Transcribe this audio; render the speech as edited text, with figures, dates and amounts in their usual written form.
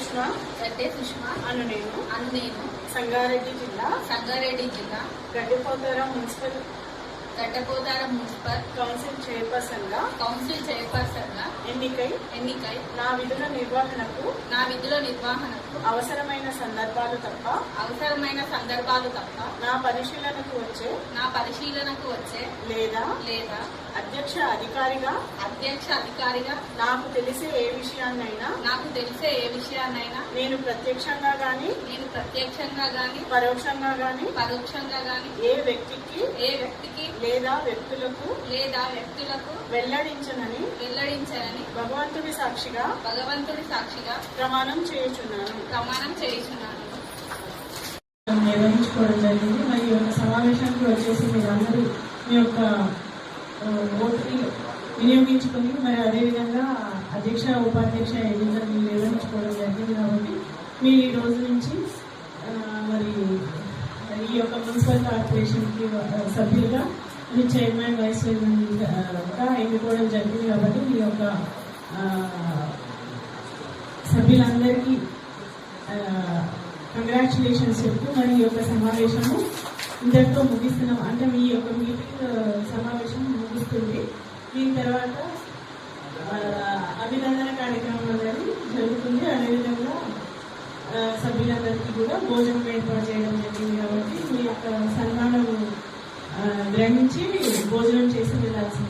సుష్మా అను నేను సంగారెడ్డి జిల్లా Gaddipotharam municipal council chairperson గా ఎన్నికై నా విధుల నిర్వహణకు అవసరమైన సందర్భాలు తప్ప నా పరిశీలనకు వచ్చే లేదా అధ్యక్ష అధికారిగా నాకు తెలిసే ఏ విషయాన్నైనా నేను ప్రత్యక్షంగా గాని పరోక్షంగా గాని ఏ వ్యక్తికి లేదా వ్యక్తులకు వెల్లడించనని భగవంతుడి సాక్షిగా ప్రమాణం చేయుచున్నాను. నిర్వహించుకోవడం జరిగింది. మరి ఈ యొక్క సమావేశానికి వచ్చేసి మీరందరూ మీ యొక్క ఓటుని వినియోగించుకొని మరి అదేవిధంగా అధ్యక్ష ఉపాధ్యక్ష ఎన్నికలు నిర్వహించుకోవడం జరిగింది. కాబట్టి మీరు ఈ రోజు నుంచి మరి ఈ యొక్క మున్సిపల్ కార్పొరేషన్కి సభ్యులుగా మీ చైర్మన్ వైస్ చైర్మన్గా ఎన్నుకోవడం జరిగింది. కాబట్టి మీ యొక్క సభ్యులందరికీ కంగ్రాచులేషన్స్ చెప్తూ మరి ఈ యొక్క సమావేశము ఇంతటితో ముగిస్తున్నాం. అంటే మీ యొక్క మీటింగ్ సమావేశం ముగుస్తుంది. దీని తర్వాత అభినందన కార్యక్రమం అనేది జరుగుతుంది. అదేవిధంగా సభ్యులందరికీ కూడా భోజనం ఏర్పాటు చేయడం జరిగింది. కాబట్టి మీ యొక్క సన్మానం గ్రహించి భోజనం చేసి వెళ్ళాల్సింది.